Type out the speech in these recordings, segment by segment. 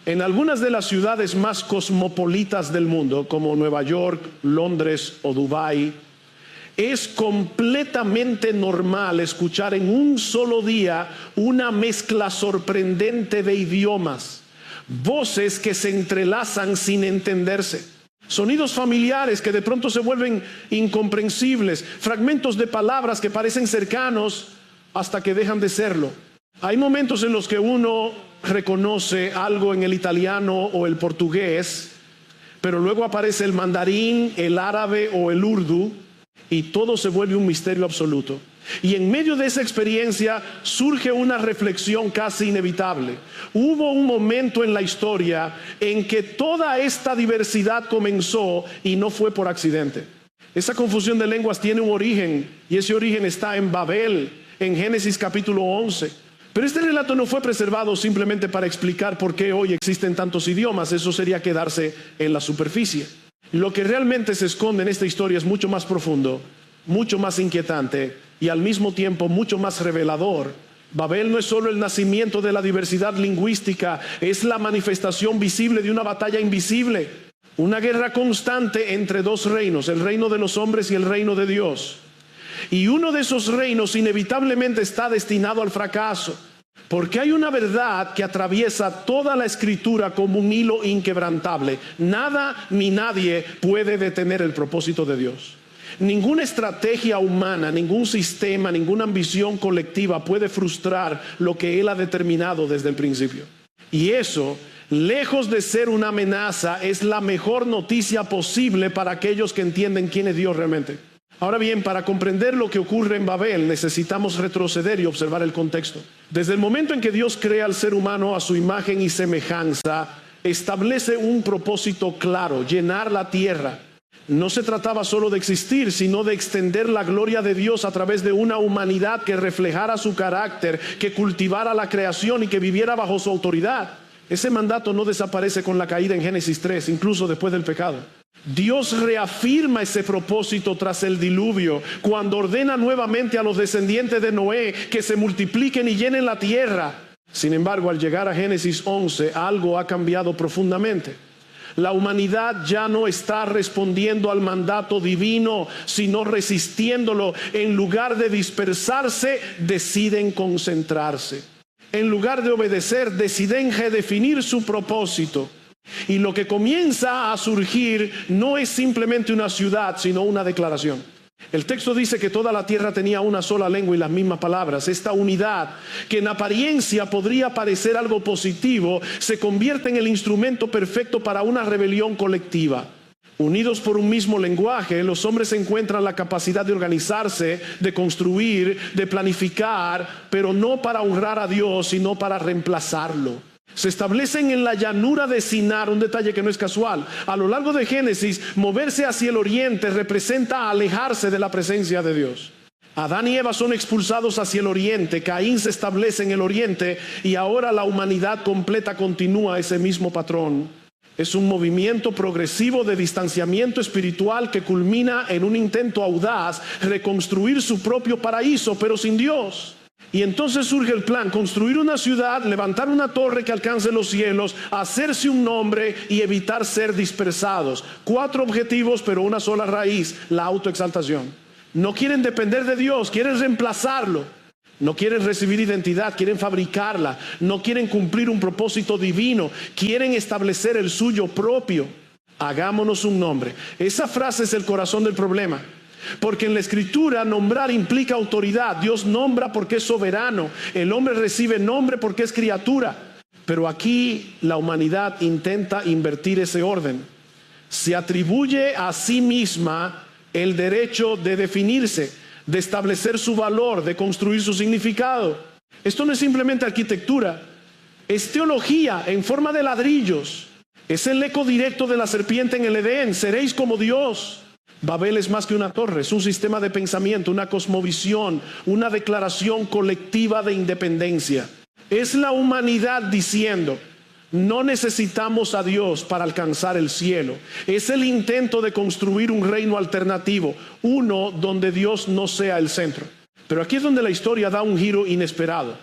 En algunas de las ciudades más cosmopolitas del mundo, como Nueva York, Londres o Dubái, es completamente normal escuchar en un solo día una mezcla sorprendente de idiomas, voces que se entrelazan sin entenderse, sonidos familiares que de pronto se vuelven incomprensibles, fragmentos de palabras que parecen cercanos hasta que dejan de serlo. Hay momentos en los que uno reconoce algo en el italiano o el portugués, pero luego aparece el mandarín, el árabe o el urdu y todo se vuelve un misterio absoluto. Y en medio de esa experiencia surge una reflexión casi inevitable. Hubo un momento en la historia en que toda esta diversidad comenzó y no fue por accidente. Esa confusión de lenguas tiene un origen y ese origen está en Babel, en Génesis capítulo 11. Pero este relato no fue preservado simplemente para explicar por qué hoy existen tantos idiomas. Eso sería quedarse en la superficie. Lo que realmente se esconde en esta historia es mucho más profundo, mucho más inquietante y al mismo tiempo mucho más revelador. Babel no es solo el nacimiento de la diversidad lingüística, es la manifestación visible de una batalla invisible, una guerra constante entre dos reinos, el reino de los hombres y el reino de Dios. Y uno de esos reinos inevitablemente está destinado al fracaso, porque hay una verdad que atraviesa toda la escritura como un hilo inquebrantable. Nada ni nadie puede detener el propósito de Dios. Ninguna estrategia humana, ningún sistema, ninguna ambición colectiva puede frustrar lo que Él ha determinado desde el principio. Y eso, lejos de ser una amenaza, es la mejor noticia posible para aquellos que entienden quién es Dios realmente. Ahora bien, para comprender lo que ocurre en Babel, necesitamos retroceder y observar el contexto. Desde el momento en que Dios crea al ser humano a su imagen y semejanza, establece un propósito claro: llenar la tierra. No se trataba solo de existir, sino de extender la gloria de Dios a través de una humanidad que reflejara su carácter, que cultivara la creación y que viviera bajo su autoridad. Ese mandato no desaparece con la caída en Génesis 3, incluso después del pecado. Dios reafirma ese propósito tras el diluvio, cuando ordena nuevamente a los descendientes de Noé que se multipliquen y llenen la tierra. Sin embargo, al llegar a Génesis 11, algo ha cambiado profundamente. La humanidad ya no está respondiendo al mandato divino, sino resistiéndolo. En lugar de dispersarse, deciden concentrarse. En lugar de obedecer, deciden redefinir su propósito. Y lo que comienza a surgir no es simplemente una ciudad, sino una declaración. El texto dice que toda la tierra tenía una sola lengua y las mismas palabras. Esta unidad, que en apariencia podría parecer algo positivo, se convierte en el instrumento perfecto para una rebelión colectiva. Unidos por un mismo lenguaje, los hombres encuentran la capacidad de organizarse, de construir, de planificar, pero no para honrar a Dios, sino para reemplazarlo. Se establecen en la llanura de Sinar, un detalle que no es casual. A lo largo de Génesis, moverse hacia el oriente representa alejarse de la presencia de Dios. Adán y Eva son expulsados hacia el oriente, Caín se establece en el oriente y ahora la humanidad completa continúa ese mismo patrón. Es un movimiento progresivo de distanciamiento espiritual que culmina en un intento audaz, reconstruir su propio paraíso, pero sin Dios. Y entonces surge el plan: construir una ciudad, levantar una torre que alcance los cielos, hacerse un nombre y evitar ser dispersados. 4 objetivos, pero una sola raíz: la autoexaltación. No quieren depender de Dios, quieren reemplazarlo. No quieren recibir identidad, quieren fabricarla. No quieren cumplir un propósito divino, quieren establecer el suyo propio. Hagámonos un nombre. Esa frase es el corazón del problema. Porque en la escritura nombrar implica autoridad. Dios nombra porque es soberano. El hombre recibe nombre porque es criatura. Pero aquí la humanidad intenta invertir ese orden. Se atribuye a sí misma el derecho de definirse, de establecer su valor, de construir su significado. Esto no es simplemente arquitectura, es teología en forma de ladrillos. Es el eco directo de la serpiente en el Edén: seréis como Dios. Babel es más que una torre, es un sistema de pensamiento, una cosmovisión, una declaración colectiva de independencia. Es la humanidad diciendo: no necesitamos a Dios para alcanzar el cielo. Es el intento de construir un reino alternativo, uno donde Dios no sea el centro. Pero aquí es donde la historia da un giro inesperado.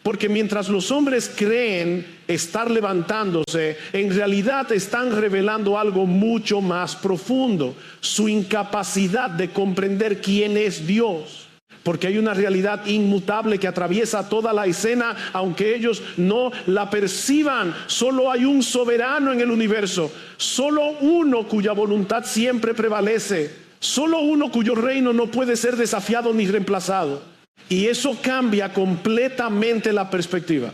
Porque mientras los hombres creen estar levantándose, en realidad están revelando algo mucho más profundo: su incapacidad de comprender quién es Dios. Porque hay una realidad inmutable que atraviesa toda la escena, aunque ellos no la perciban. Solo hay un soberano en el universo, solo uno cuya voluntad siempre prevalece, solo uno cuyo reino no puede ser desafiado ni reemplazado. Y eso cambia completamente la perspectiva.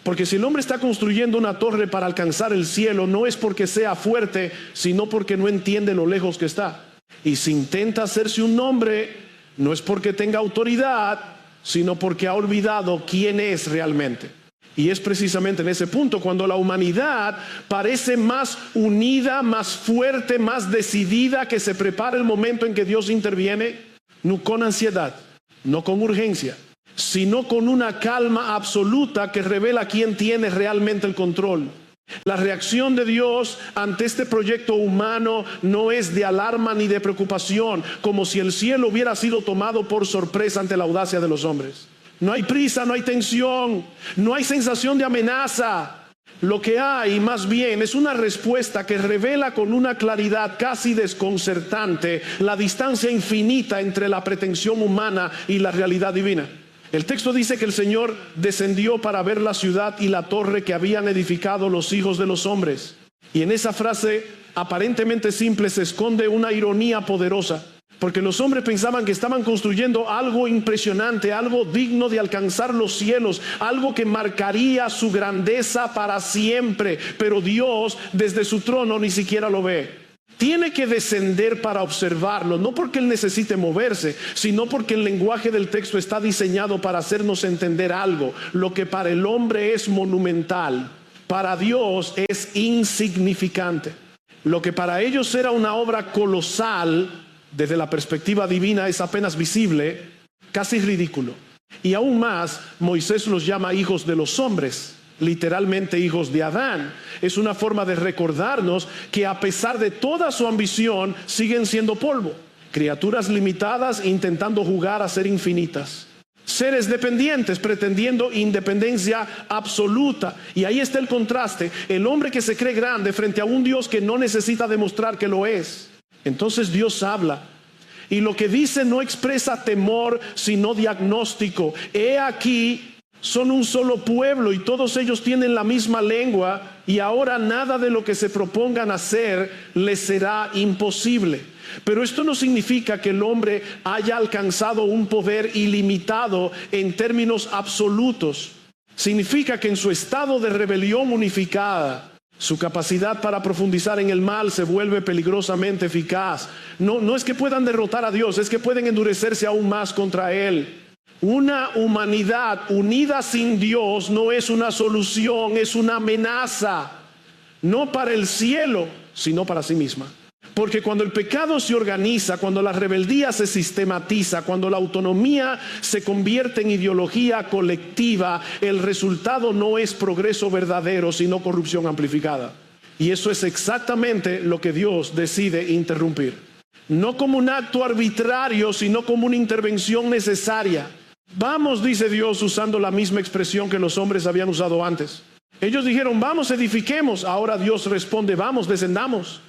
Porque si el hombre está construyendo una torre para alcanzar el cielo, no es porque sea fuerte, sino porque no entiende lo lejos que está. Y si intenta hacerse un nombre, no es porque tenga autoridad, sino porque ha olvidado quién es realmente. Y es precisamente en ese punto cuando la humanidad parece más unida, más fuerte, más decidida, que se prepara el momento en que Dios interviene, no con ansiedad, no con urgencia, sino con una calma absoluta que revela quién tiene realmente el control. La reacción de Dios ante este proyecto humano no es de alarma ni de preocupación, como si el cielo hubiera sido tomado por sorpresa ante la audacia de los hombres. No hay prisa, no hay tensión, no hay sensación de amenaza. Lo que hay más bien es una respuesta que revela con una claridad casi desconcertante la distancia infinita entre la pretensión humana y la realidad divina. El texto dice que el Señor descendió para ver la ciudad y la torre que habían edificado los hijos de los hombres. Y en esa frase aparentemente simple se esconde una ironía poderosa, porque los hombres pensaban que estaban construyendo algo impresionante, algo digno de alcanzar los cielos, algo que marcaría su grandeza para siempre. Pero Dios desde su trono ni siquiera lo ve. Tiene que descender para observarlo, no porque Él necesite moverse, sino porque el lenguaje del texto está diseñado para hacernos entender algo. Lo que para el hombre es monumental, para Dios es insignificante. Lo que para ellos era una obra colosal, desde la perspectiva divina es apenas visible, casi ridículo. Y aún más, Moisés los llama hijos de los hombres, literalmente hijos de Adán. Es una forma de recordarnos que a pesar de toda su ambición, siguen siendo polvo, criaturas limitadas intentando jugar a ser infinitas, seres dependientes pretendiendo independencia absoluta. Y ahí está el contraste: el hombre que se cree grande frente a un Dios que no necesita demostrar que lo es. Entonces Dios habla, y lo que dice no expresa temor, sino diagnóstico. He aquí, son un solo pueblo y todos ellos tienen la misma lengua, y ahora nada de lo que se propongan hacer les será imposible. Pero esto no significa que el hombre haya alcanzado un poder ilimitado en términos absolutos. Significa que en su estado de rebelión unificada, su capacidad para profundizar en el mal se vuelve peligrosamente eficaz. No es que puedan derrotar a Dios, es que pueden endurecerse aún más contra Él. Una humanidad unida sin Dios no es una solución, es una amenaza, no para el cielo, sino para sí misma. Porque cuando el pecado se organiza, cuando la rebeldía se sistematiza, cuando la autonomía se convierte en ideología colectiva, el resultado no es progreso verdadero, sino corrupción amplificada. Y eso es exactamente lo que Dios decide interrumpir. No como un acto arbitrario, sino como una intervención necesaria. Vamos, dice Dios, usando la misma expresión que los hombres habían usado antes. Ellos dijeron, vamos, edifiquemos. Ahora Dios responde, vamos, descendamos.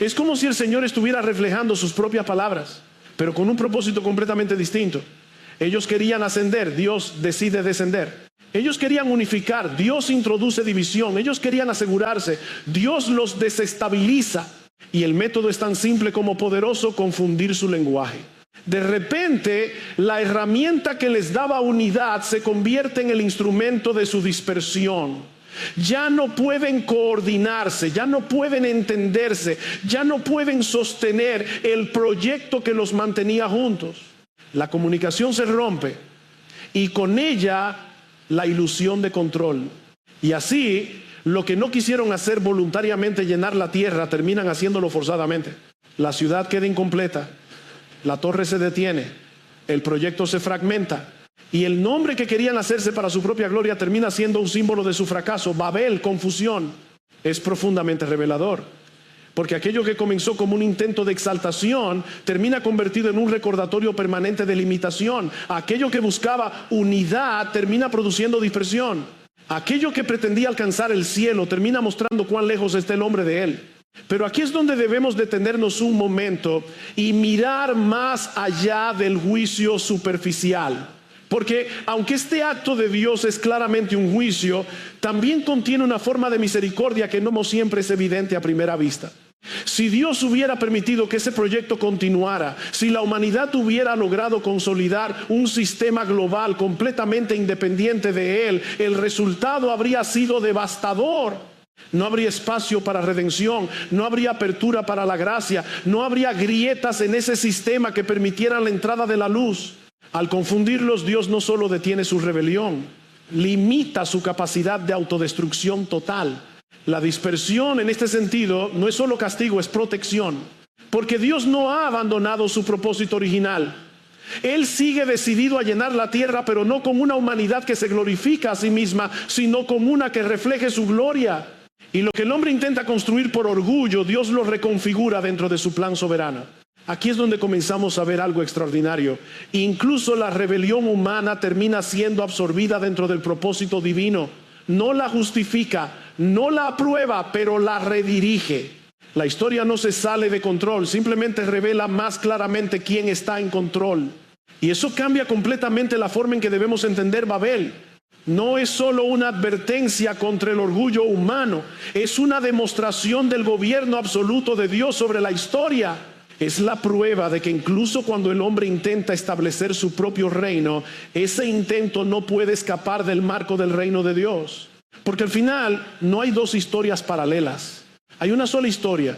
Es como si el Señor estuviera reflejando sus propias palabras, pero con un propósito completamente distinto. Ellos querían ascender, Dios decide descender. Ellos querían unificar, Dios introduce división. Ellos querían asegurarse, Dios los desestabiliza. Y el método es tan simple como poderoso: confundir su lenguaje. De repente, la herramienta que les daba unidad se convierte en el instrumento de su dispersión. Ya no pueden coordinarse, ya no pueden entenderse, ya no pueden sostener el proyecto que los mantenía juntos. La comunicación se rompe y con ella la ilusión de control. Y así, lo que no quisieron hacer voluntariamente, llenar la tierra, terminan haciéndolo forzadamente. La ciudad queda incompleta, la torre se detiene, el proyecto se fragmenta. Y el nombre que querían hacerse para su propia gloria termina siendo un símbolo de su fracaso. Babel, confusión. Es profundamente revelador. Porque aquello que comenzó como un intento de exaltación termina convertido en un recordatorio permanente de limitación. Aquello que buscaba unidad termina produciendo dispersión. Aquello que pretendía alcanzar el cielo termina mostrando cuán lejos está el hombre de él. Pero aquí es donde debemos detenernos un momento y mirar más allá del juicio superficial. Porque aunque este acto de Dios es claramente un juicio, también contiene una forma de misericordia que no siempre es evidente a primera vista. Si Dios hubiera permitido que ese proyecto continuara, si la humanidad hubiera logrado consolidar un sistema global completamente independiente de Él, el resultado habría sido devastador. No habría espacio para redención, no habría apertura para la gracia, no habría grietas en ese sistema que permitieran la entrada de la luz. Al confundirlos, Dios no solo detiene su rebelión, limita su capacidad de autodestrucción total. La dispersión en este sentido no es solo castigo, es protección. Porque Dios no ha abandonado su propósito original. Él sigue decidido a llenar la tierra, pero no con una humanidad que se glorifica a sí misma, sino con una que refleje su gloria. Y lo que el hombre intenta construir por orgullo, Dios lo reconfigura dentro de su plan soberano. Aquí es donde comenzamos a ver algo extraordinario. Incluso la rebelión humana termina siendo absorbida dentro del propósito divino. No la justifica, no la aprueba, pero la redirige. La historia no se sale de control, simplemente revela más claramente quién está en control. Y eso cambia completamente la forma en que debemos entender Babel. No es solo una advertencia contra el orgullo humano, es una demostración del gobierno absoluto de Dios sobre la historia. Es la prueba de que incluso cuando el hombre intenta establecer su propio reino, ese intento no puede escapar del marco del reino de Dios. Porque al final no hay dos historias paralelas. Hay una sola historia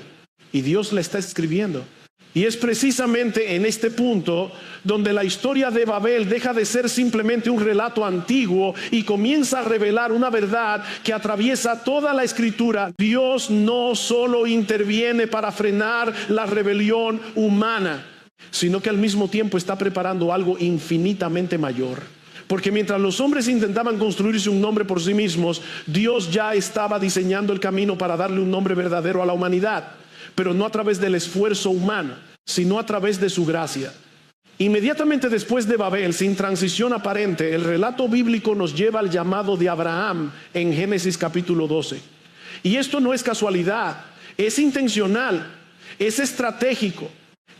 y Dios la está escribiendo. Y es precisamente en este punto donde la historia de Babel deja de ser simplemente un relato antiguo y comienza a revelar una verdad que atraviesa toda la escritura. Dios no solo interviene para frenar la rebelión humana, sino que al mismo tiempo está preparando algo infinitamente mayor. Porque mientras los hombres intentaban construirse un nombre por sí mismos, Dios ya estaba diseñando el camino para darle un nombre verdadero a la humanidad. Pero no a través del esfuerzo humano, sino a través de su gracia. Inmediatamente después de Babel, sin transición aparente, el relato bíblico nos lleva al llamado de Abraham en Génesis capítulo 12. Y esto no es casualidad, es intencional, es estratégico.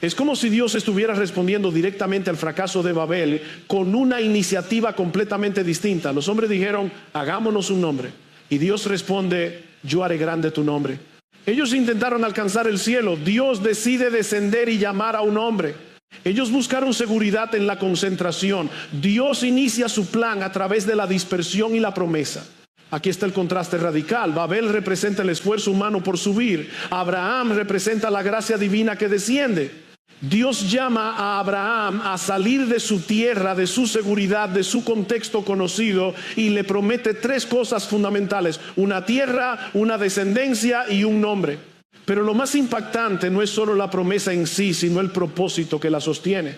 Es como si Dios estuviera respondiendo directamente al fracaso de Babel con una iniciativa completamente distinta. Los hombres dijeron, hagámonos un nombre. Y Dios responde, yo haré grande tu nombre. Ellos intentaron alcanzar el cielo. Dios decide descender y llamar a un hombre. Ellos buscaron seguridad en la concentración. Dios inicia su plan a través de la dispersión y la promesa. Aquí está el contraste radical. Babel representa el esfuerzo humano por subir. Abraham representa la gracia divina que desciende. Dios llama a Abraham a salir de su tierra, de su seguridad, de su contexto conocido y le promete tres cosas fundamentales: una tierra, una descendencia y un nombre. Pero lo más impactante no es solo la promesa en sí, sino el propósito que la sostiene.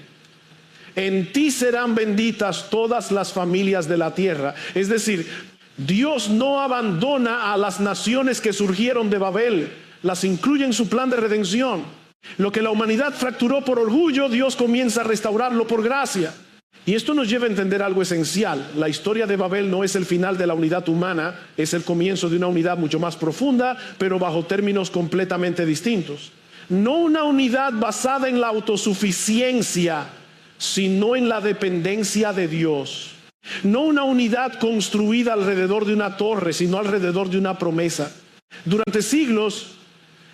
En ti serán benditas todas las familias de la tierra. Es decir, Dios no abandona a las naciones que surgieron de Babel, las incluye en su plan de redención. Lo que la humanidad fracturó por orgullo, Dios comienza a restaurarlo por gracia. Y esto nos lleva a entender algo esencial. La historia de Babel no es el final de la unidad humana, es el comienzo de una unidad mucho más profunda, pero bajo términos completamente distintos. No una unidad basada en la autosuficiencia, sino en la dependencia de Dios. No una unidad construida alrededor de una torre, sino alrededor de una promesa. Durante siglos,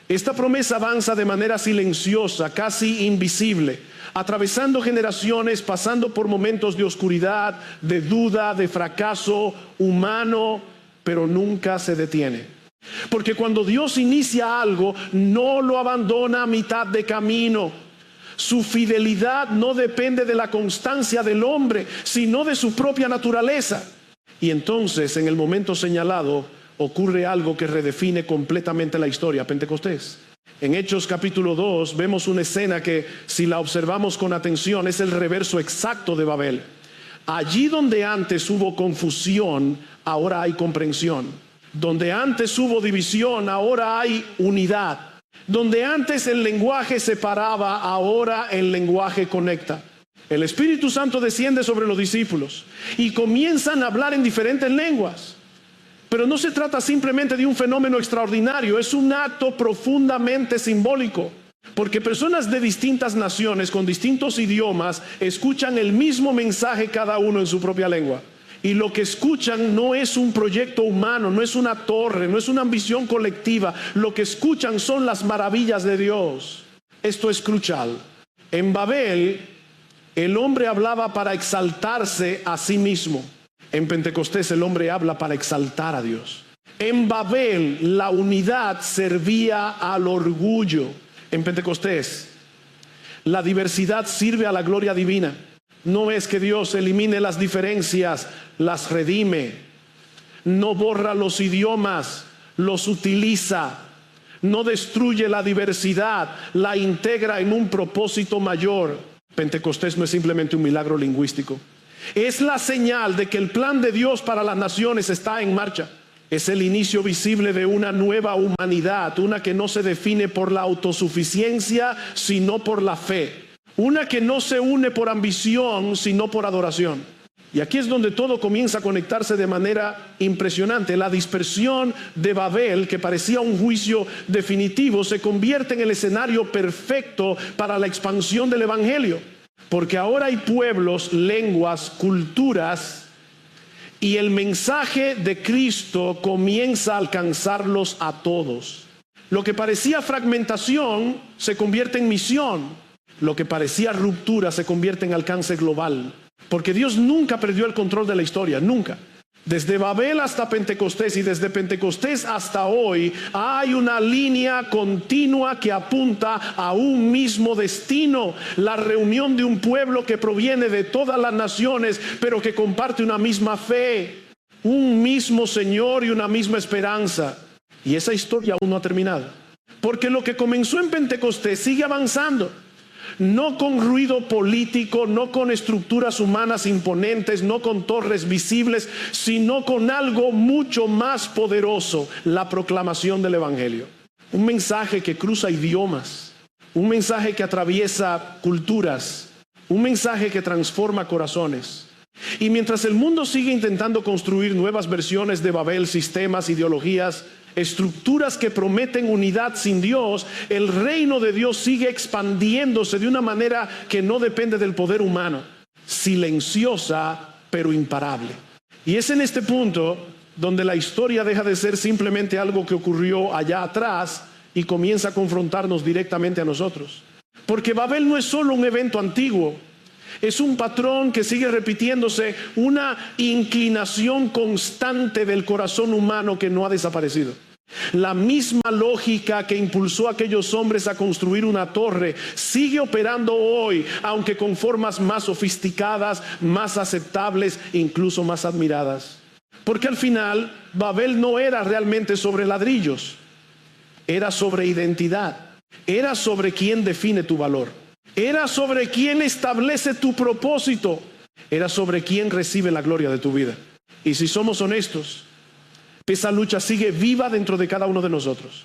esta promesa avanza de manera silenciosa, casi invisible, atravesando generaciones, pasando por momentos de oscuridad, de duda, de fracaso humano, pero nunca se detiene. Porque cuando Dios inicia algo, no lo abandona a mitad de camino. Su fidelidad no depende de la constancia del hombre, sino de su propia naturaleza. Y entonces, en el momento señalado, ocurre algo que redefine completamente la historia. Pentecostés. En Hechos capítulo 2 vemos una escena que, si la observamos con atención, es el reverso exacto de Babel. Allí donde antes hubo confusión, ahora hay comprensión. Donde antes hubo división, ahora hay unidad. Donde antes el lenguaje separaba, ahora el lenguaje conecta. El Espíritu Santo desciende sobre los discípulos y comienzan a hablar en diferentes lenguas. Pero no se trata simplemente de un fenómeno extraordinario, es un acto profundamente simbólico. Porque personas de distintas naciones, con distintos idiomas, escuchan el mismo mensaje cada uno en su propia lengua. Y lo que escuchan no es un proyecto humano, no es una torre, no es una ambición colectiva. Lo que escuchan son las maravillas de Dios. Esto es crucial. En Babel, el hombre hablaba para exaltarse a sí mismo. En Pentecostés, el hombre habla para exaltar a Dios. En Babel, la unidad servía al orgullo. En Pentecostés, la diversidad sirve a la gloria divina. No es que Dios elimine las diferencias, las redime. No borra los idiomas, los utiliza. No destruye la diversidad, la integra en un propósito mayor. Pentecostés no es simplemente un milagro lingüístico. Es la señal de que el plan de Dios para las naciones está en marcha. Es el inicio visible de una nueva humanidad, una que no se define por la autosuficiencia, sino por la fe. Una que no se une por ambición, sino por adoración. Y aquí es donde todo comienza a conectarse de manera impresionante. La dispersión de Babel, que parecía un juicio definitivo, se convierte en el escenario perfecto para la expansión del Evangelio. Porque ahora hay pueblos, lenguas, culturas, y el mensaje de Cristo comienza a alcanzarlos a todos. Lo que parecía fragmentación se convierte en misión. Lo que parecía ruptura se convierte en alcance global. Porque Dios nunca perdió el control de la historia, nunca. Desde Babel hasta Pentecostés y desde Pentecostés hasta hoy hay una línea continua que apunta a un mismo destino. La reunión de un pueblo que proviene de todas las naciones, pero que comparte una misma fe, un mismo Señor y una misma esperanza. Y esa historia aún no ha terminado. Porque lo que comenzó en Pentecostés sigue avanzando. No con ruido político, no con estructuras humanas imponentes, no con torres visibles, sino con algo mucho más poderoso: la proclamación del Evangelio. Un mensaje que cruza idiomas, un mensaje que atraviesa culturas, un mensaje que transforma corazones. Y mientras el mundo sigue intentando construir nuevas versiones de Babel, sistemas, ideologías, estructuras que prometen unidad sin Dios, el reino de Dios sigue expandiéndose de una manera que no depende del poder humano, silenciosa pero imparable. Y es en este punto donde la historia deja de ser simplemente algo que ocurrió allá atrás y comienza a confrontarnos directamente a nosotros. Porque Babel no es solo un evento antiguo, es un patrón que sigue repitiéndose, una inclinación constante del corazón humano que no ha desaparecido. La misma lógica que impulsó a aquellos hombres a construir una torre sigue operando hoy, aunque con formas más sofisticadas, más aceptables, incluso más admiradas. Porque al final Babel no era realmente sobre ladrillos, era sobre identidad, era sobre quién define tu valor, era sobre quién establece tu propósito, era sobre quién recibe la gloria de tu vida. Y si somos honestos, esa lucha sigue viva dentro de cada uno de nosotros.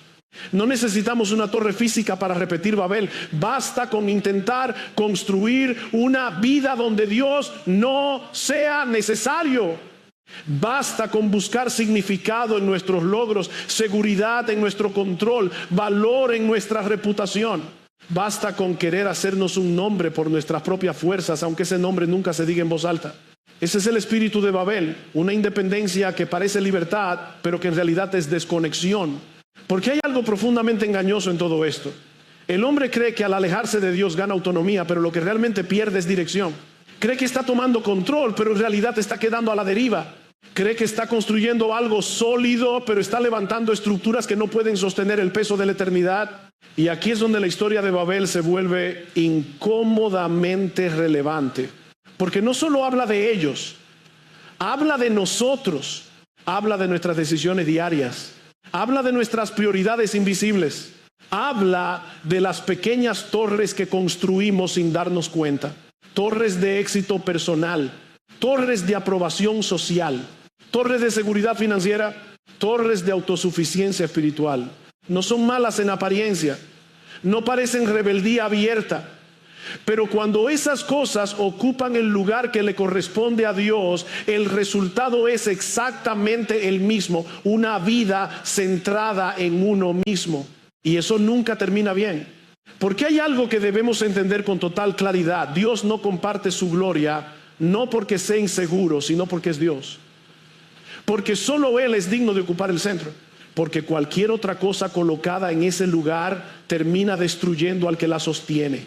No necesitamos una torre física para repetir Babel. Basta con intentar construir una vida donde Dios no sea necesario. Basta con buscar significado en nuestros logros, seguridad en nuestro control, valor en nuestra reputación. Basta con querer hacernos un nombre por nuestras propias fuerzas, aunque ese nombre nunca se diga en voz alta. Ese es el espíritu de Babel, una independencia que parece libertad, pero que en realidad es desconexión. Porque hay algo profundamente engañoso en todo esto. El hombre cree que al alejarse de Dios gana autonomía, pero lo que realmente pierde es dirección. Cree que está tomando control, pero en realidad está quedando a la deriva. Cree que está construyendo algo sólido, pero está levantando estructuras que no pueden sostener el peso de la eternidad. Y aquí es donde la historia de Babel se vuelve incómodamente relevante. Porque no solo habla de ellos, habla de nosotros, habla de nuestras decisiones diarias, habla de nuestras prioridades invisibles, habla de las pequeñas torres que construimos sin darnos cuenta, torres de éxito personal, torres de aprobación social, torres de seguridad financiera, torres de autosuficiencia espiritual. No son malas en apariencia, no parecen rebeldía abierta. Pero cuando esas cosas ocupan el lugar que le corresponde a Dios, el resultado es exactamente el mismo, una vida centrada en uno mismo. Y eso nunca termina bien. Porque hay algo que debemos entender con total claridad. Dios no comparte su gloria, no porque sea inseguro, sino porque es Dios. Porque solo Él es digno de ocupar el centro. Porque cualquier otra cosa colocada en ese lugar termina destruyendo al que la sostiene.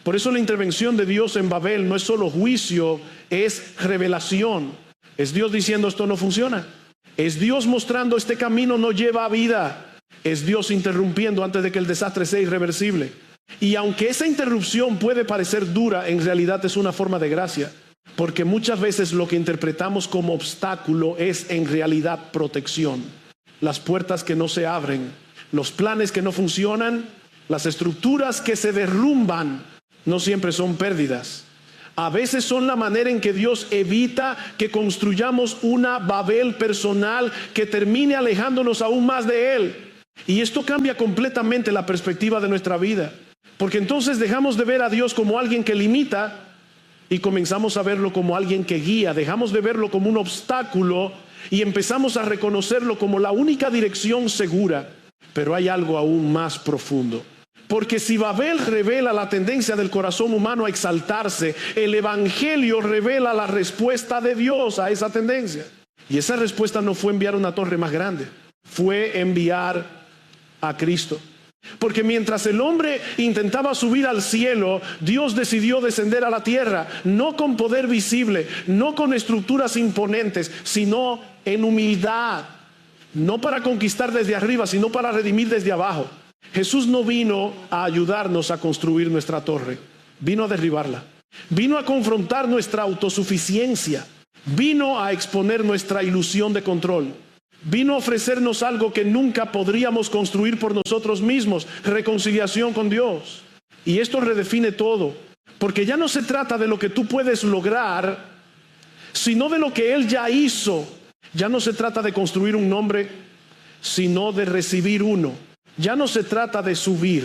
Por eso la intervención de Dios en Babel no es solo juicio, es revelación. Es Dios diciendo esto no funciona. Es Dios mostrando este camino no lleva a vida. Es Dios interrumpiendo antes de que el desastre sea irreversible. Y aunque esa interrupción puede parecer dura, en realidad es una forma de gracia. Porque muchas veces lo que interpretamos como obstáculo es en realidad protección. Las puertas que no se abren, los planes que no funcionan, las estructuras que se derrumban, no siempre son pérdidas. A veces son la manera en que Dios evita que construyamos una Babel personal que termine alejándonos aún más de Él. Y esto cambia completamente la perspectiva de nuestra vida. Porque entonces dejamos de ver a Dios como alguien que limita y comenzamos a verlo como alguien que guía. Dejamos de verlo como un obstáculo y empezamos a reconocerlo como la única dirección segura. Pero hay algo aún más profundo. Porque si Babel revela la tendencia del corazón humano a exaltarse, el Evangelio revela la respuesta de Dios a esa tendencia. Y esa respuesta no fue enviar una torre más grande, fue enviar a Cristo. Porque mientras el hombre intentaba subir al cielo, Dios decidió descender a la tierra, no con poder visible, no con estructuras imponentes, sino en humildad. No para conquistar desde arriba, sino para redimir desde abajo. Jesús no vino a ayudarnos a construir nuestra torre, vino a derribarla. Vino a confrontar nuestra autosuficiencia, vino a exponer nuestra ilusión de control. Vino a ofrecernos algo que nunca podríamos construir por nosotros mismos, reconciliación con Dios. Y esto redefine todo, porque ya no se trata de lo que tú puedes lograr, sino de lo que Él ya hizo. Ya no se trata de construir un nombre, sino de recibir uno. Ya no se trata de subir,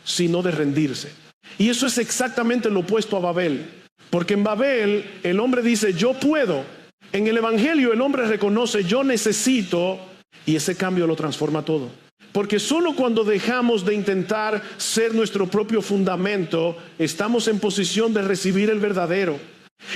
sino de rendirse. Y eso es exactamente lo opuesto a Babel. Porque en Babel el hombre dice yo puedo. En el Evangelio el hombre reconoce yo necesito, y ese cambio lo transforma todo. Porque solo cuando dejamos de intentar ser nuestro propio fundamento, estamos en posición de recibir el verdadero.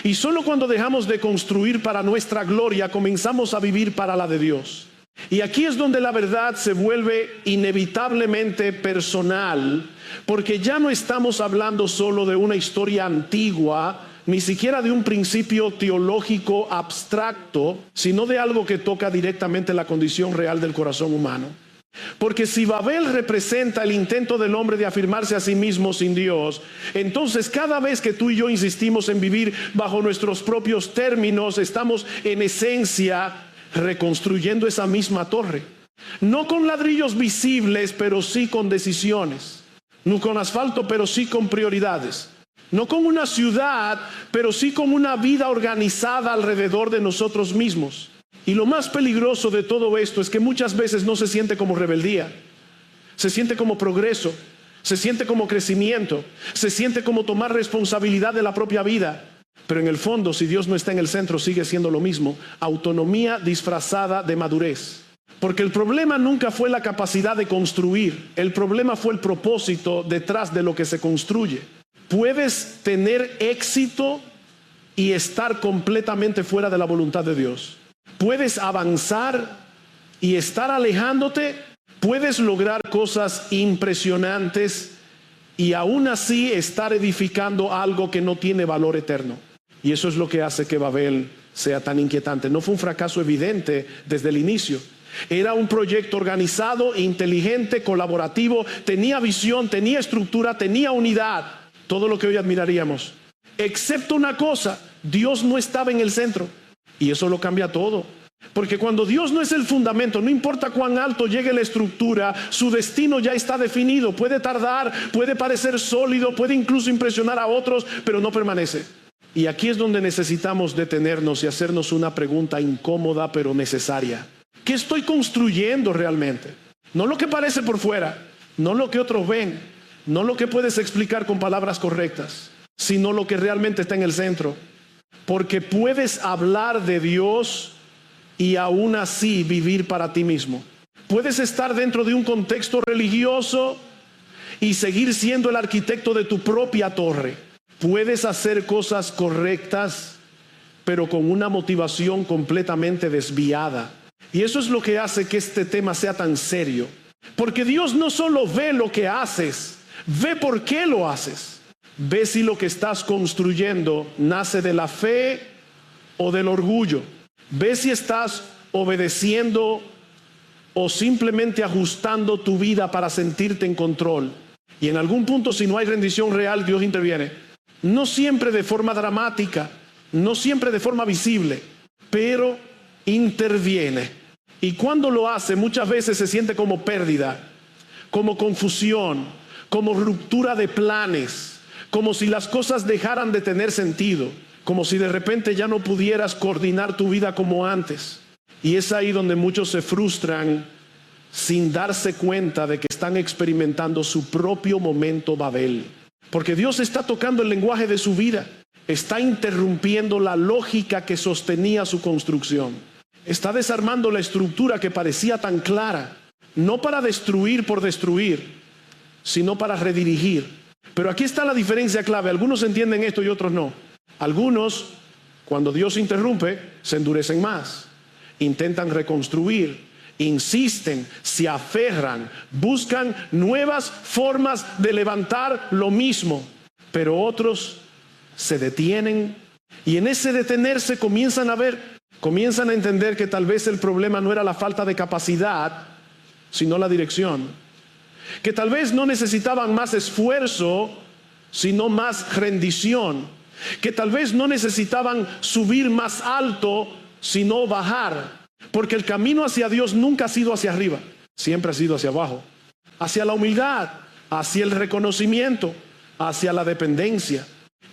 Y solo cuando dejamos de construir para nuestra gloria, comenzamos a vivir para la de Dios. Y aquí es donde la verdad se vuelve inevitablemente personal, porque ya no estamos hablando solo de una historia antigua, ni siquiera de un principio teológico abstracto, sino de algo que toca directamente la condición real del corazón humano. Porque si Babel representa el intento del hombre de afirmarse a sí mismo sin Dios, entonces cada vez que tú y yo insistimos en vivir bajo nuestros propios términos, estamos en esencia reconstruyendo esa misma torre. No con ladrillos visibles, pero sí con decisiones. No con asfalto, pero sí con prioridades. No con una ciudad, pero sí con una vida organizada alrededor de nosotros mismos. Y lo más peligroso de todo esto es que muchas veces no se siente como rebeldía. Se siente como progreso. Se siente como crecimiento. Se siente como tomar responsabilidad de la propia vida. Pero en el fondo, si Dios no está en el centro, sigue siendo lo mismo. Autonomía disfrazada de madurez. Porque el problema nunca fue la capacidad de construir. El problema fue el propósito detrás de lo que se construye. Puedes tener éxito y estar completamente fuera de la voluntad de Dios. Puedes avanzar y estar alejándote. Puedes lograr cosas impresionantes y aún así estar edificando algo que no tiene valor eterno. Y eso es lo que hace que Babel sea tan inquietante. No fue un fracaso evidente desde el inicio. Era un proyecto organizado, inteligente, colaborativo. Tenía visión, tenía estructura, tenía unidad. Todo lo que hoy admiraríamos. Excepto una cosa, Dios no estaba en el centro. Y eso lo cambia todo. Porque cuando Dios no es el fundamento, no importa cuán alto llegue la estructura, su destino ya está definido. Puede tardar, puede parecer sólido, puede incluso impresionar a otros, pero no permanece. Y aquí es donde necesitamos detenernos y hacernos una pregunta incómoda pero necesaria. ¿Qué estoy construyendo realmente? No lo que parece por fuera, no lo que otros ven, No lo que puedes explicar con palabras correctas, sino lo que realmente está en el centro. Porque puedes hablar de Dios y aún así vivir para ti mismo. Puedes estar dentro de un contexto religioso y seguir siendo el arquitecto de tu propia torre. Puedes hacer cosas correctas, pero con una motivación completamente desviada. Y eso es lo que hace que este tema sea tan serio. Porque Dios no solo ve lo que haces, ve por qué lo haces. Ve si lo que estás construyendo nace de la fe o del orgullo. Ve si estás obedeciendo o simplemente ajustando tu vida para sentirte en control. Y en algún punto, si no hay rendición real, Dios interviene. No siempre de forma dramática, no siempre de forma visible, pero interviene. Y cuando lo hace, muchas veces se siente como pérdida, como confusión, como ruptura de planes, como si las cosas dejaran de tener sentido, como si de repente ya no pudieras coordinar tu vida como antes. Y es ahí donde muchos se frustran sin darse cuenta de que están experimentando su propio momento Babel. Porque Dios está tocando el lenguaje de su vida, está interrumpiendo la lógica que sostenía su construcción, está desarmando la estructura que parecía tan clara, no para destruir por destruir, sino para redirigir. Pero aquí está la diferencia clave. Algunos entienden esto y otros no. Algunos, cuando Dios interrumpe, se endurecen más, intentan reconstruir, insisten, se aferran, buscan nuevas formas de levantar lo mismo. Pero otros se detienen y en ese detenerse comienzan a entender que tal vez el problema no era la falta de capacidad, sino la dirección. Que tal vez no necesitaban más esfuerzo, sino más rendición. Que tal vez no necesitaban subir más alto, sino bajar. Porque el camino hacia Dios nunca ha sido hacia arriba, siempre ha sido hacia abajo. Hacia la humildad, hacia el reconocimiento, hacia la dependencia.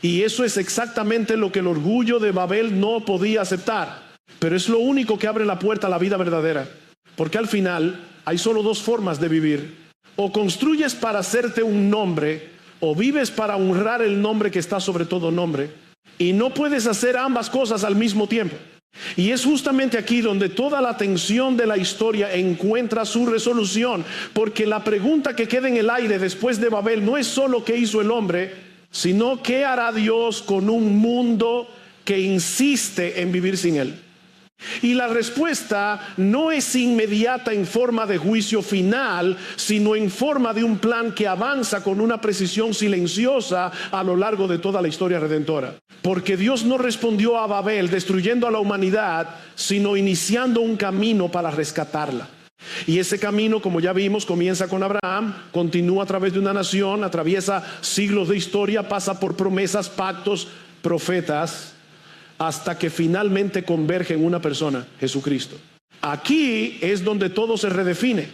Y eso es exactamente lo que el orgullo de Babel no podía aceptar. Pero es lo único que abre la puerta a la vida verdadera. Porque al final hay solo dos formas de vivir. O construyes para hacerte un nombre, o vives para honrar el nombre que está sobre todo nombre. Y no puedes hacer ambas cosas al mismo tiempo. Y es justamente aquí donde toda la tensión de la historia encuentra su resolución. Porque la pregunta que queda en el aire después de Babel no es solo qué hizo el hombre, sino qué hará Dios con un mundo que insiste en vivir sin él. Y la respuesta no es inmediata en forma de juicio final, sino en forma de un plan que avanza con una precisión silenciosa a lo largo de toda la historia redentora. Porque Dios no respondió a Babel destruyendo a la humanidad, sino iniciando un camino para rescatarla. Y ese camino, como ya vimos, comienza con Abraham, continúa a través de una nación, atraviesa siglos de historia, pasa por promesas, pactos, profetas, hasta que finalmente converge en una persona, Jesucristo. Aquí es donde todo se redefine.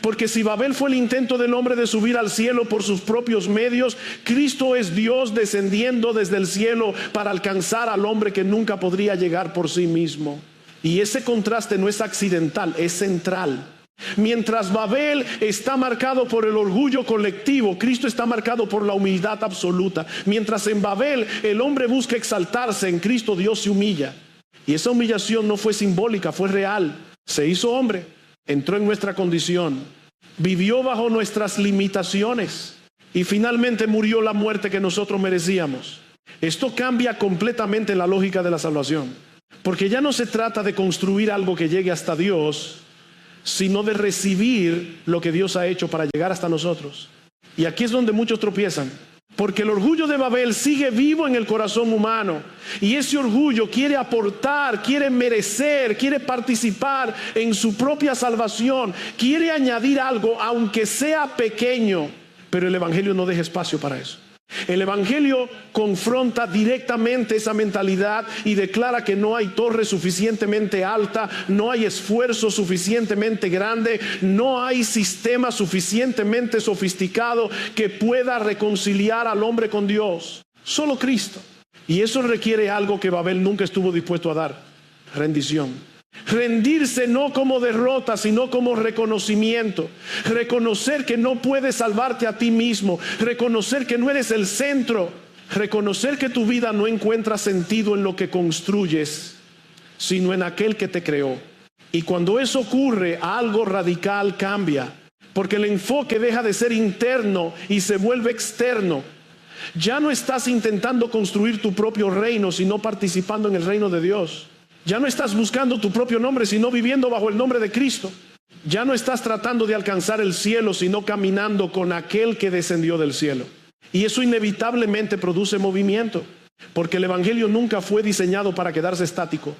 Porque si Babel fue el intento del hombre de subir al cielo por sus propios medios, Cristo es Dios descendiendo desde el cielo para alcanzar al hombre que nunca podría llegar por sí mismo. Y ese contraste no es accidental, es central. Mientras Babel está marcado por el orgullo colectivo, Cristo está marcado por la humildad absoluta. Mientras en Babel el hombre busca exaltarse, en Cristo Dios se humilla. Y esa humillación no fue simbólica, fue real. Se hizo hombre, entró en nuestra condición, vivió bajo nuestras limitaciones y finalmente murió la muerte que nosotros merecíamos. Esto cambia completamente la lógica de la salvación, porque ya no se trata de construir algo que llegue hasta Dios, sino de recibir lo que Dios ha hecho para llegar hasta nosotros. Y aquí es donde muchos tropiezan, porque el orgullo de Babel sigue vivo en el corazón humano, y ese orgullo quiere aportar, quiere merecer, quiere participar en su propia salvación, quiere añadir algo aunque sea pequeño, pero el Evangelio no deja espacio para eso. El Evangelio confronta directamente esa mentalidad y declara que no hay torre suficientemente alta, no hay esfuerzo suficientemente grande, no hay sistema suficientemente sofisticado que pueda reconciliar al hombre con Dios. Solo Cristo. Y eso requiere algo que Babel nunca estuvo dispuesto a dar: rendición. Rendirse no como derrota, sino como reconocimiento. Reconocer que no puedes salvarte a ti mismo. Reconocer que no eres el centro. Reconocer que tu vida no encuentra sentido en lo que construyes, sino en aquel que te creó. Y cuando eso ocurre, algo radical cambia, porque el enfoque deja de ser interno y se vuelve externo. Ya no estás intentando construir tu propio reino, sino participando en el reino de Dios. Ya no estás buscando tu propio nombre, sino viviendo bajo el nombre de Cristo. Ya no estás tratando de alcanzar el cielo, sino caminando con aquel que descendió del cielo. Y eso inevitablemente produce movimiento, porque el evangelio nunca fue diseñado para quedarse estático.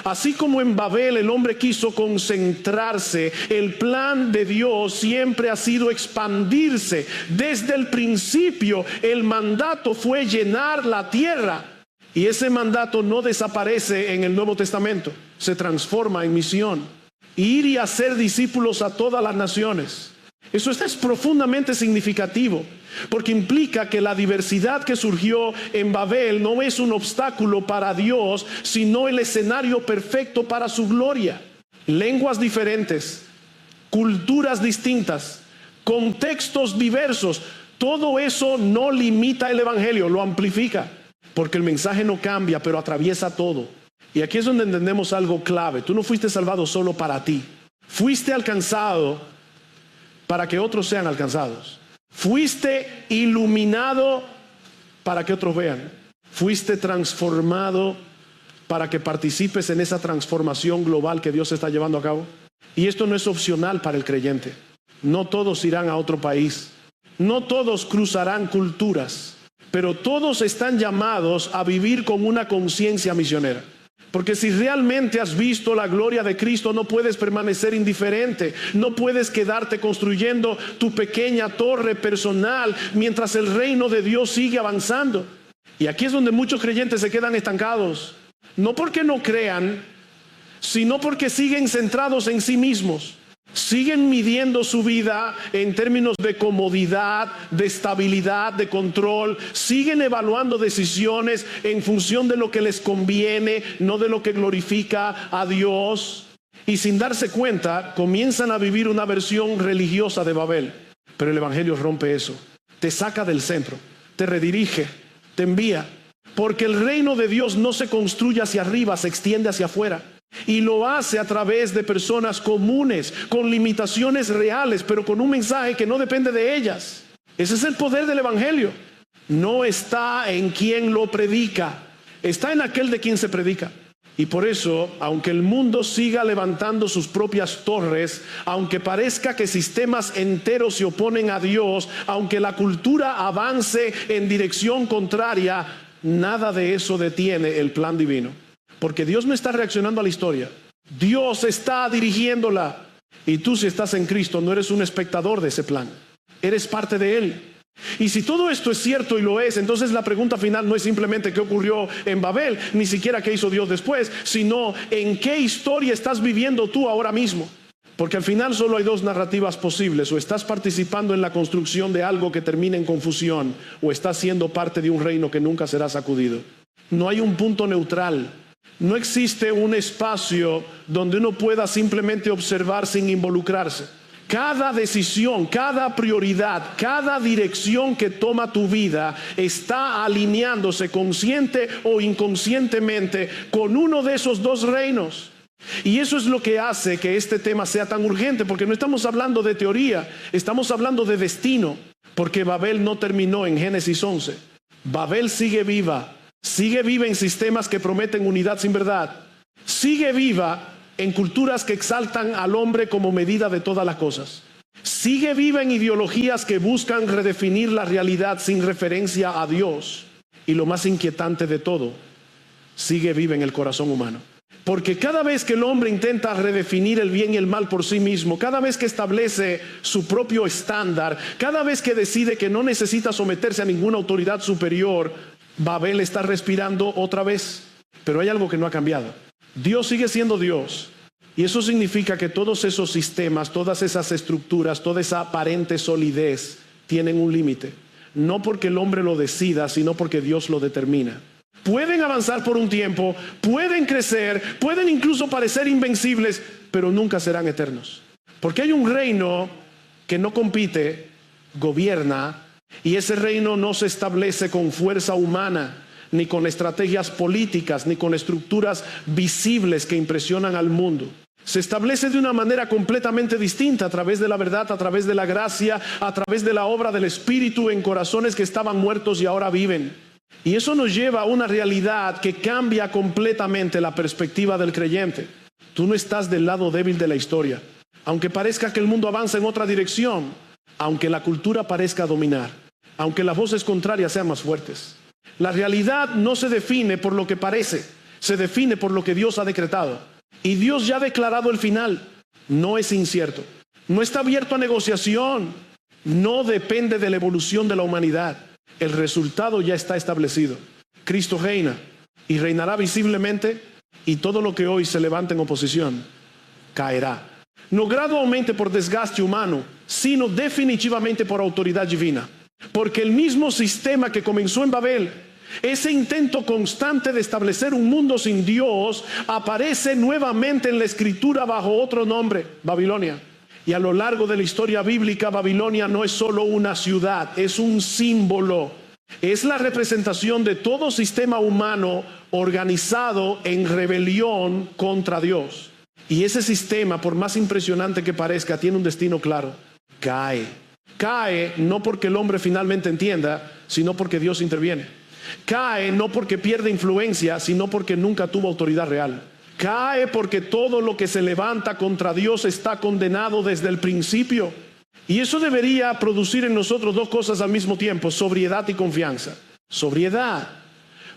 Así como en Babel el hombre quiso concentrarse, el plan de Dios siempre ha sido expandirse. Desde el principio el mandato fue llenar la tierra. Y ese mandato no desaparece en el Nuevo Testamento, se transforma en misión. Ir y hacer discípulos a todas las naciones. Eso es profundamente significativo, porque implica que la diversidad que surgió en Babel no es un obstáculo para Dios, sino el escenario perfecto para su gloria. Lenguas diferentes, culturas distintas, contextos diversos, todo eso no limita el evangelio, lo amplifica, porque el mensaje no cambia, pero atraviesa todo. Y aquí es donde entendemos algo clave. Tú no fuiste salvado solo para ti, fuiste alcanzado para que otros sean alcanzados. Fuiste iluminado para que otros vean. Fuiste transformado para que participes en esa transformación global que Dios está llevando a cabo. Y esto no es opcional para el creyente. No todos irán a otro país. No todos cruzarán culturas. Pero todos están llamados a vivir con una conciencia misionera. Porque si realmente has visto la gloria de Cristo, no puedes permanecer indiferente. No puedes quedarte construyendo tu pequeña torre personal mientras el reino de Dios sigue avanzando. Y aquí es donde muchos creyentes se quedan estancados. No porque no crean, sino porque siguen centrados en sí mismos. Siguen midiendo su vida en términos de comodidad, de estabilidad, de control. Siguen evaluando decisiones en función de lo que les conviene, no de lo que glorifica a Dios. Y sin darse cuenta, comienzan a vivir una versión religiosa de Babel. Pero el evangelio rompe eso. Te saca del centro, te redirige, te envía. Porque el reino de Dios no se construye hacia arriba, se extiende hacia afuera. Y lo hace a través de personas comunes, con limitaciones reales, pero con un mensaje que no depende de ellas. Ese es el poder del evangelio. No está en quien lo predica, está en aquel de quien se predica. Y por eso, aunque el mundo siga levantando sus propias torres, aunque parezca que sistemas enteros se oponen a Dios, aunque la cultura avance en dirección contraria, nada de eso detiene el plan divino. Porque Dios no está reaccionando a la historia, Dios está dirigiéndola. Y tú, si estás en Cristo, no eres un espectador de ese plan, eres parte de Él. Y si todo esto es cierto, y lo es, entonces la pregunta final no es simplemente qué ocurrió en Babel, ni siquiera qué hizo Dios después, sino en qué historia estás viviendo tú ahora mismo. Porque al final solo hay dos narrativas posibles: o estás participando en la construcción de algo que termina en confusión, o estás siendo parte de un reino que nunca será sacudido. No hay un punto neutral. No existe un espacio donde uno pueda simplemente observar sin involucrarse. Cada decisión, cada prioridad, cada dirección que toma tu vida está alineándose consciente o inconscientemente con uno de esos dos reinos. Y eso es lo que hace que este tema sea tan urgente, porque no estamos hablando de teoría, estamos hablando de destino. Porque Babel no terminó en Génesis 11. Babel sigue viva en sistemas que prometen unidad sin verdad. Sigue viva en culturas que exaltan al hombre como medida de todas las cosas. Sigue viva en ideologías que buscan redefinir la realidad sin referencia a Dios. Y lo más inquietante de todo, sigue viva en el corazón humano. Porque cada vez que el hombre intenta redefinir el bien y el mal por sí mismo, cada vez que establece su propio estándar, cada vez que decide que no necesita someterse a ninguna autoridad superior, Babel está respirando otra vez. Pero hay algo que no ha cambiado. Dios sigue siendo Dios. Y eso significa que todos esos sistemas, todas esas estructuras, toda esa aparente solidez tienen un límite. No porque el hombre lo decida, sino porque Dios lo determina. pueden avanzar por un tiempo, pueden crecer, pueden incluso parecer invencibles, pero nunca serán eternos. Porque hay un reino que no compite, gobierna, y ese reino no se establece con fuerza humana, ni con estrategias políticas, ni con estructuras visibles que impresionan al mundo. Se establece de una manera completamente distinta, a través de la verdad, a través de la gracia, a través de la obra del Espíritu en corazones que estaban muertos y ahora viven. Y eso nos lleva a una realidad que cambia completamente la perspectiva del creyente. Tú no estás del lado débil de la historia. Aunque parezca que el mundo avanza en otra dirección, aunque la cultura parezca dominar, aunque las voces contrarias sean más fuertes. La realidad no se define por lo que parece, se define por lo que Dios ha decretado. Y Dios ya ha declarado el final. No es incierto, no está abierto a negociación, no depende de la evolución de la humanidad. El resultado ya está establecido. Cristo reina y reinará visiblemente, y todo lo que hoy se levanta en oposición caerá. No gradualmente por desgaste humano, sino definitivamente por autoridad divina. Porque el mismo sistema que comenzó en Babel, ese intento constante de establecer un mundo sin Dios, aparece nuevamente en la Escritura bajo otro nombre, Babilonia. Y a lo largo de la historia bíblica, Babilonia no es solo una ciudad, es un símbolo. Es la representación de todo sistema humano organizado en rebelión contra Dios. Y ese sistema, por más impresionante que parezca, tiene un destino claro: cae. Cae no porque el hombre finalmente entienda, sino porque Dios interviene. Cae no porque pierde influencia, sino porque nunca tuvo autoridad real. Cae porque todo lo que se levanta contra Dios está condenado desde el principio. Y eso debería producir en nosotros dos cosas al mismo tiempo: sobriedad y confianza. Sobriedad,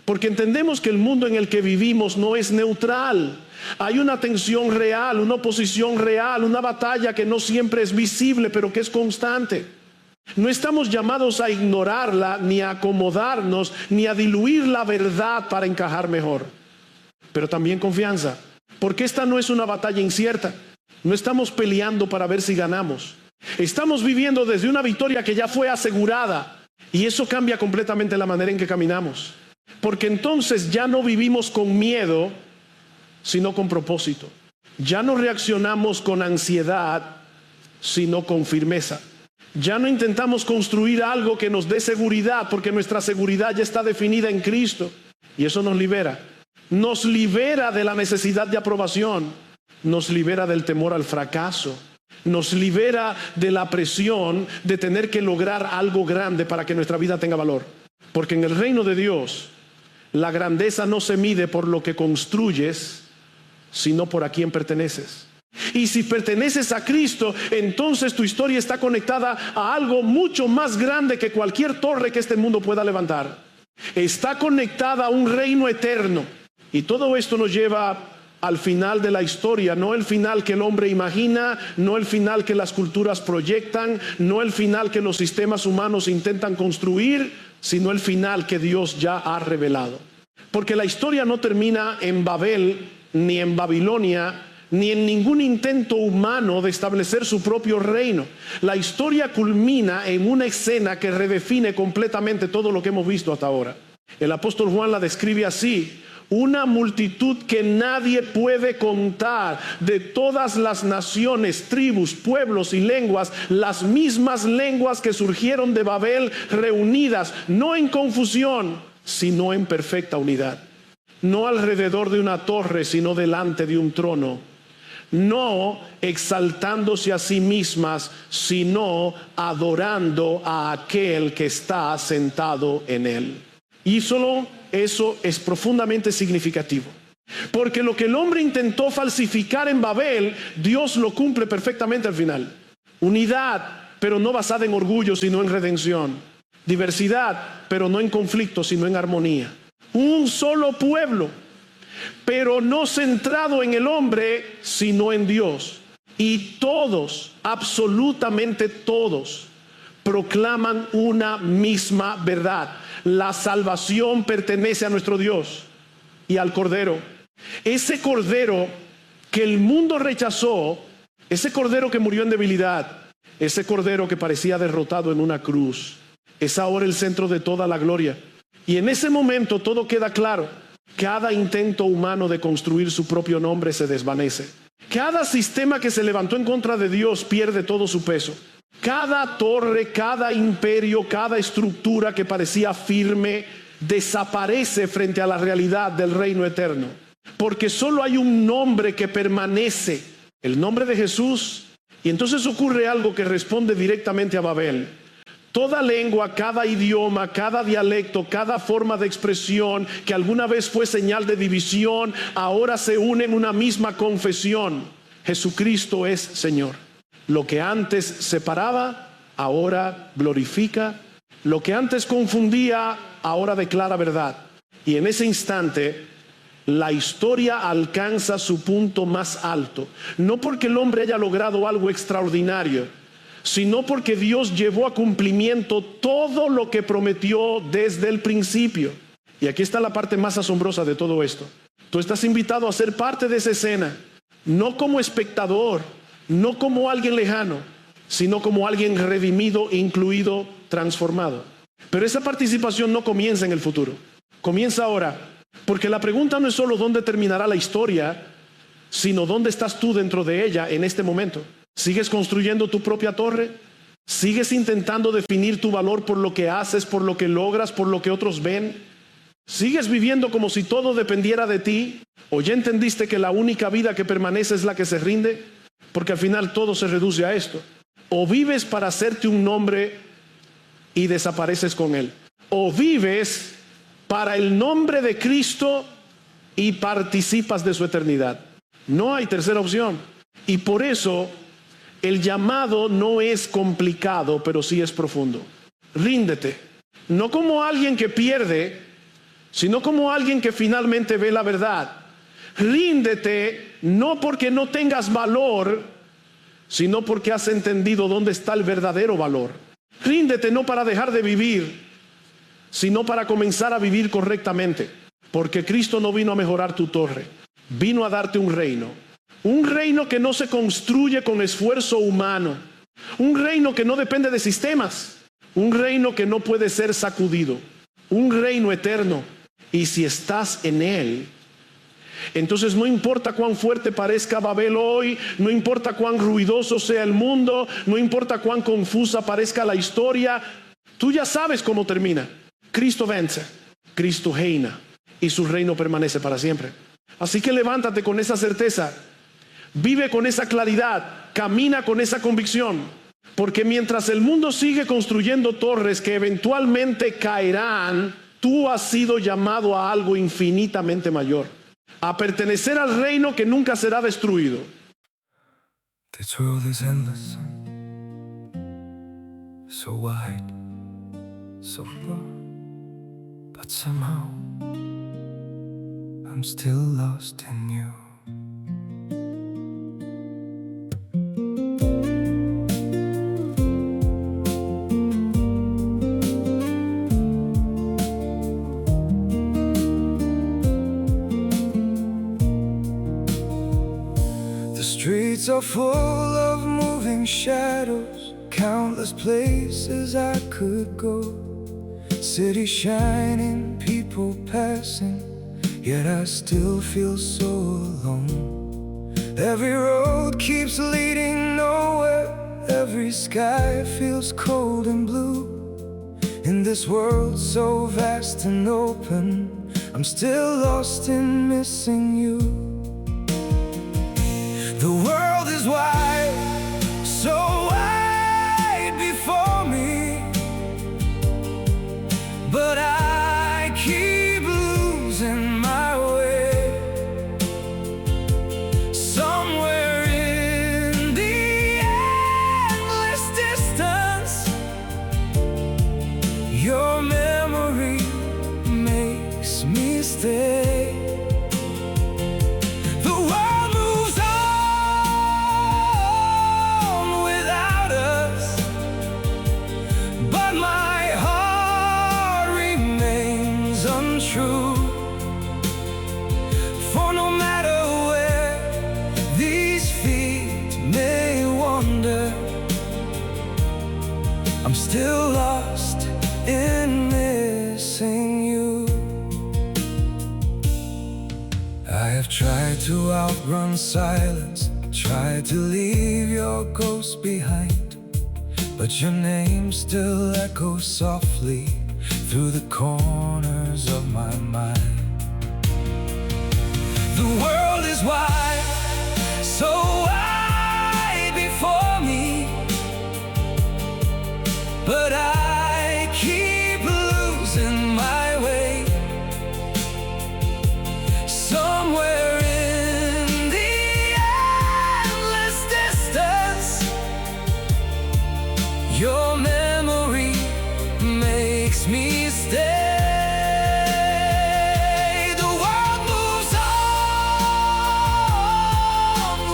porque entendemos que el mundo en el que vivimos no es neutral. Hay una tensión real, una oposición real, una batalla que no siempre es visible, pero que es constante. No estamos llamados a ignorarla, ni a acomodarnos, ni a diluir la verdad para encajar mejor. Pero también confianza, porque esta no es una batalla incierta. No estamos peleando para ver si ganamos. Estamos viviendo desde una victoria que ya fue asegurada, y eso cambia completamente la manera en que caminamos. Porque entonces ya no vivimos con miedo, sino con propósito. Ya no reaccionamos con ansiedad, sino con firmeza. Ya no intentamos construir algo que nos dé seguridad, porque nuestra seguridad ya está definida en Cristo. Y eso nos libera. Nos libera de la necesidad de aprobación. Nos libera del temor al fracaso. Nos libera de la presión de tener que lograr algo grande para que nuestra vida tenga valor. Porque en el reino de Dios, la grandeza no se mide por lo que construyes, sino por a quién perteneces. Y si perteneces a Cristo, entonces tu historia está conectada a algo mucho más grande que cualquier torre que este mundo pueda levantar. Está conectada a un reino eterno. Y todo esto nos lleva al final de la historia, no el final que el hombre imagina, no el final que las culturas proyectan, no el final que los sistemas humanos intentan construir, sino el final que Dios ya ha revelado. Porque la historia no termina en Babel, ni en Babilonia, ni en ningún intento humano de establecer su propio reino. La historia culmina en una escena que redefine completamente todo lo que hemos visto hasta ahora. El apóstol Juan la describe así: una multitud que nadie puede contar, de todas las naciones, tribus, pueblos y lenguas, las mismas lenguas que surgieron de Babel, reunidas, no en confusión, sino en perfecta unidad. No alrededor de una torre, sino delante de un trono. No exaltándose a sí mismas, sino adorando a aquel que está sentado en él. Y solo eso es profundamente significativo. Porque lo que el hombre intentó falsificar en Babel, Dios lo cumple perfectamente al final. Unidad, pero no basada en orgullo, sino en redención. Diversidad, pero no en conflicto, sino en armonía. Un solo pueblo, pero no centrado en el hombre, sino en Dios. Y todos, absolutamente todos, proclaman una misma verdad: la salvación pertenece a nuestro Dios y al Cordero. Ese Cordero que el mundo rechazó, ese Cordero que murió en debilidad, ese Cordero que parecía derrotado en una cruz, es ahora el centro de toda la gloria. Y en ese momento todo queda claro. Cada intento humano de construir su propio nombre se desvanece. Cada sistema que se levantó en contra de Dios pierde todo su peso. Cada torre, cada imperio, cada estructura que parecía firme desaparece frente a la realidad del reino eterno. Porque solo hay un nombre que permanece, el nombre de Jesús. Y entonces ocurre algo que responde directamente a Babel. Toda lengua, cada idioma, cada dialecto, cada forma de expresión que alguna vez fue señal de división, ahora se une en una misma confesión. Jesucristo es Señor. Lo que antes separaba, ahora glorifica. Lo que antes confundía, ahora declara verdad. Y en ese instante, la historia alcanza su punto más alto. No porque el hombre haya logrado algo extraordinario, sino porque Dios llevó a cumplimiento todo lo que prometió desde el principio. Y aquí está la parte más asombrosa de todo esto. Tú estás invitado a ser parte de esa escena, no como espectador, no como alguien lejano, sino como alguien redimido, incluido, transformado. Pero esa participación no comienza en el futuro, comienza ahora, porque la pregunta no es solo dónde terminará la historia, sino dónde estás tú dentro de ella en este momento. ¿Sigues construyendo tu propia torre? ¿Sigues intentando definir tu valor por lo que haces, por lo que logras, por lo que otros ven? ¿Sigues viviendo como si todo dependiera de ti? ¿O ya entendiste que la única vida que permanece es la que se rinde? Porque al final todo se reduce a esto. O vives para hacerte un nombre y desapareces con él. O vives para el nombre de Cristo y participas de su eternidad. No hay tercera opción. Y por eso el llamado no es complicado, pero sí es profundo. Ríndete. No como alguien que pierde, sino como alguien que finalmente ve la verdad. Ríndete no porque no tengas valor, sino porque has entendido dónde está el verdadero valor. Ríndete no para dejar de vivir, sino para comenzar a vivir correctamente. Porque Cristo no vino a mejorar tu torre, vino a darte un reino. Un reino que no se construye con esfuerzo humano. Un reino que no depende de sistemas. Un reino que no puede ser sacudido. Un reino eterno. Y si estás en él, entonces no importa cuán fuerte parezca Babel hoy, no importa cuán ruidoso sea el mundo, no importa cuán confusa parezca la historia, tú ya sabes cómo termina. Cristo vence, Cristo reina y su reino permanece para siempre. Así que levántate con esa certeza, vive con esa claridad, camina con esa convicción, porque mientras el mundo sigue construyendo torres que eventualmente caerán, tú has sido llamado a algo infinitamente mayor, a pertenecer al reino que nunca será destruido. This world is endless, so wide, so broad, but somehow I'm still lost in you. Streets are full of moving shadows, countless places I could go. Cities shining, people passing, yet I still feel so alone. Every road keeps leading nowhere, every sky feels cold and blue. In this world so vast and open, I'm still lost in missing you. The world is wide, so wide before me, but I keep losing my way. Somewhere in the endless distance, your memory makes me stay. For no matter where these feet may wander, I'm still lost in missing you. have tried to outrun silence, tried to leave your ghost behind, but your name still echoes softly through the corners of my mind. The world is wide, so wide before me, but I keep losing my way. Somewhere in the endless distance, your memory makes me stay. The world moves on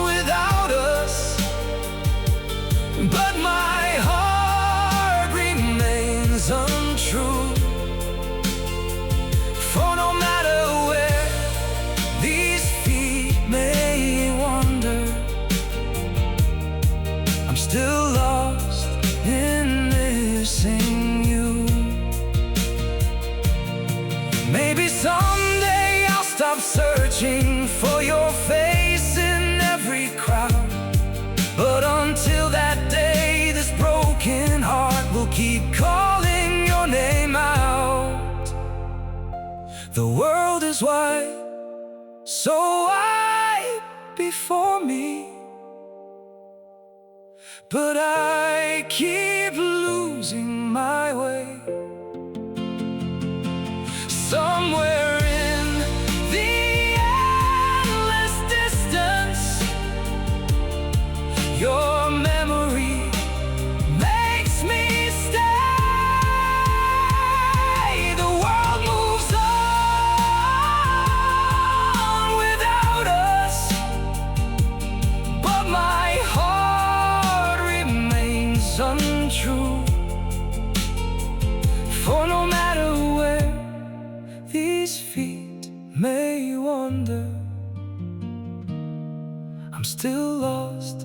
without us, but my heart remains untrue. For no matter where these feet may wander, I'm still lost in missing you. Maybe someday I'll stop searching for your face in every crowd, but until that day, this broken heart will keep calling your name out. The world is wide, so wide before me, but I keep losing my way. Somewhere in the endless distance, your memory makes me stay. The world moves on without us, but my heart remains untrue. For no matter where these feet may wander, I'm still lost